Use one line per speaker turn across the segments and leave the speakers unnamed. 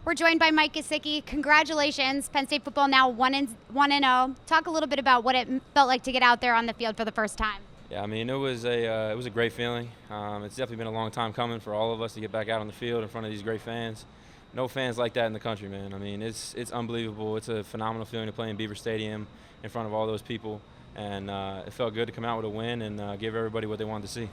We're joined by Mike Gesicki. Congratulations, Penn State football now 1-0. Talk a little bit about what it felt like to get out there on the field for the first time.
Yeah, I mean, it was a great feeling. It's definitely been a long time coming for all of us to get back out on the field in front of these great fans. No fans like that in the country, man. I mean, it's unbelievable. It's a phenomenal feeling to play in Beaver Stadium in front of all those people, and it felt good to come out with a win and give everybody what they wanted to see.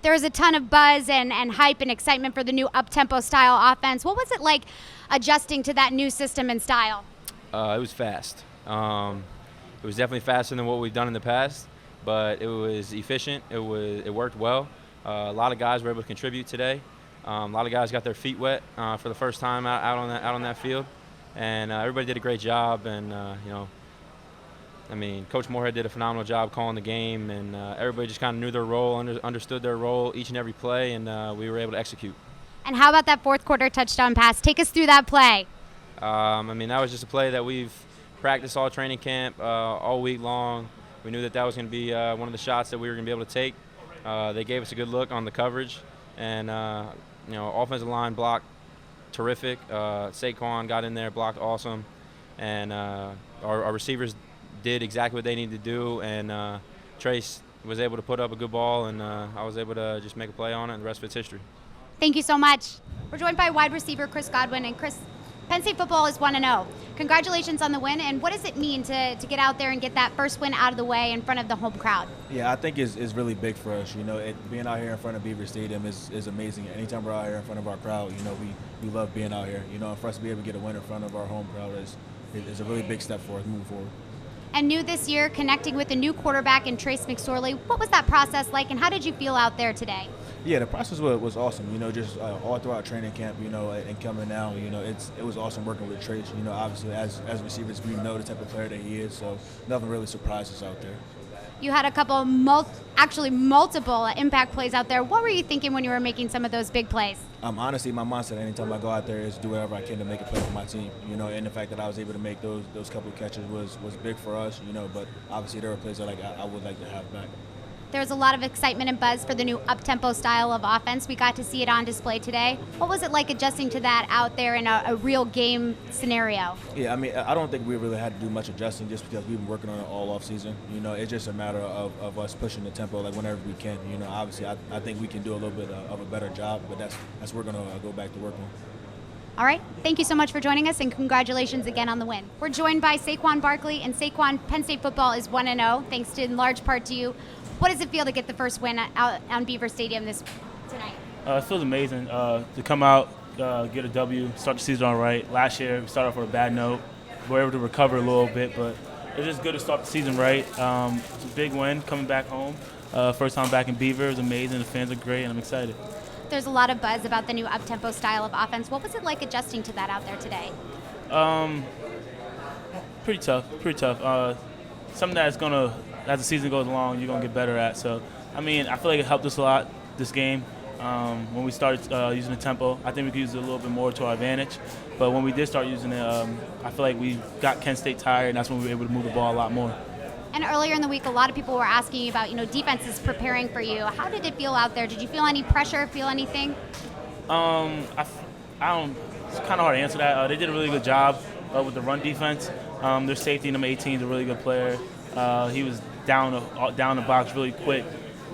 There was a ton of buzz and hype and excitement for the new up-tempo style offense. What was it like adjusting to that new system and style?
It was fast. It was definitely faster than what we've done in the past, but it was efficient. It worked well. A lot of guys were able to contribute today. A lot of guys got their feet wet for the first time out on that field, and everybody did a great job. And I mean, Coach Moorhead did a phenomenal job calling the game, and everybody just kind of knew their role, understood their role each and every play, and we were able to execute.
And how about that fourth quarter touchdown pass? Take us through that play.
I mean, that was just a play that we've practiced all training camp, all week long. We knew that was going to be one of the shots that we were going to be able to take. They gave us a good look on the coverage, and offensive line blocked terrific. Saquon got in there, blocked awesome, and our receivers did exactly what they needed to do, and Trace was able to put up a good ball, and I was able to just make a play on it, and the rest of it's history.
Thank you so much. We're joined by wide receiver Chris Godwin, and Chris, Penn State football is 1-0. Congratulations on the win, and what does it mean to get out there and get that first win out of the way in front of the home crowd?
Yeah, I think it's really big for us. Being out here in front of Beaver Stadium is amazing. Anytime we're out here in front of our crowd, we love being out here. And for us to be able to get a win in front of our home crowd is a really big step for us moving forward.
And new this year, connecting with a new quarterback in Trace McSorley. What was that process like, and how did you feel out there today?
Yeah, the process was awesome. Just all throughout training camp, and coming down, it was awesome working with Trace. Obviously as receivers, we know the type of player that he is, so nothing really surprises us out there.
You had a couple multiple impact plays out there. What were you thinking when you were making some of those big plays?
Honestly, my mindset anytime I go out there is do whatever I can to make a play for my team. And the fact that I was able to make those couple of catches was big for us. But obviously there were plays that I would like to have back.
There was a lot of excitement and buzz for the new up-tempo style of offense. We got to see it on display today. What was it like adjusting to that out there in a real game scenario?
Yeah, I mean, I don't think we really had to do much adjusting just because we've been working on it all off season. It's just a matter of us pushing the tempo whenever we can. Obviously I think we can do a little bit of a better job, but that's what we're going to go back to work on.
All right. Thank you so much for joining us, and congratulations again on the win. We're joined by Saquon Barkley, and Saquon, Penn State football is 1-0, thanks to in large part to you. What does it feel to get the first win out on Beaver Stadium tonight?
It feels amazing to come out, get a W, start the season all right. Last year, we started off with a bad note. We were able to recover a little bit, but it's just good to start the season right. It's a big win coming back home. First time back in Beaver. It was amazing. The fans are great, and I'm excited.
There's a lot of buzz about the new up-tempo style of offense. What was it like adjusting to that out there today?
Pretty tough. Something that's going to, as the season goes along, you're going to get better at. So, I mean, I feel like it helped us a lot this game. When we started using the tempo, I think we could use it a little bit more to our advantage. But when we did start using it, I feel like we got Kent State tired, and that's when we were able to move the ball a lot more.
And earlier in the week, a lot of people were asking you about, defenses preparing for you. How did it feel out there? Did you feel any pressure, feel anything?
I don't. It's kind of hard to answer that. They did a really good job with the run defense. Their safety, number 18, is a really good player. He was down the box really quick.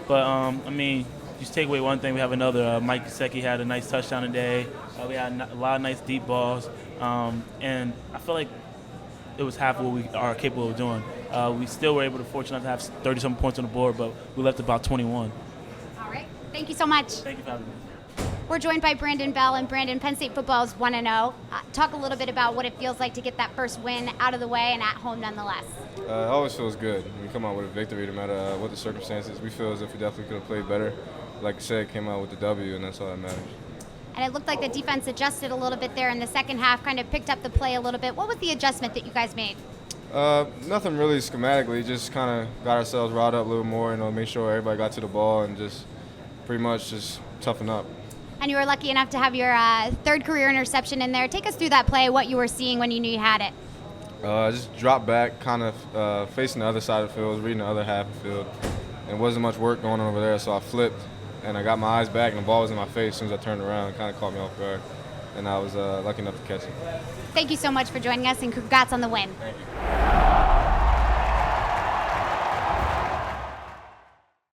But, I mean, just take away one thing, we have another. Mike Gesicki had a nice touchdown today. We had a lot of nice deep balls. And I feel like it was half of what we are capable of doing. We still were able to, fortunate enough to have 30-something points on the board, but we left about 21.
All right. Thank you so much.
Thank you for having me.
We're joined by Brandon Bell, and Brandon, Penn State football is 1-0. Talk a little bit about what it feels like to get that first win out of the way and at home nonetheless.
It always feels good when we come out with a victory, no matter what the circumstances. We feel as if we definitely could have played better. Like I said, came out with the W, and that's all that matters.
And it looked like the defense adjusted a little bit there in the second half, kind of picked up the play a little bit. What was the adjustment that you guys made?
Nothing really schematically, just kind of got ourselves riled up a little more, make sure everybody got to the ball and just pretty much just toughen up.
And you were lucky enough to have your third career interception in there. Take us through that play, what you were seeing when you knew you had it.
Just dropped back, kind of facing the other side of the field, reading the other half of the field. And wasn't much work going on over there, so I flipped, and I got my eyes back, and the ball was in my face as soon as I turned around. It kind of caught me off guard. and I was lucky enough to catch it.
Thank you so much for joining us, and congrats on the win.
Thank you.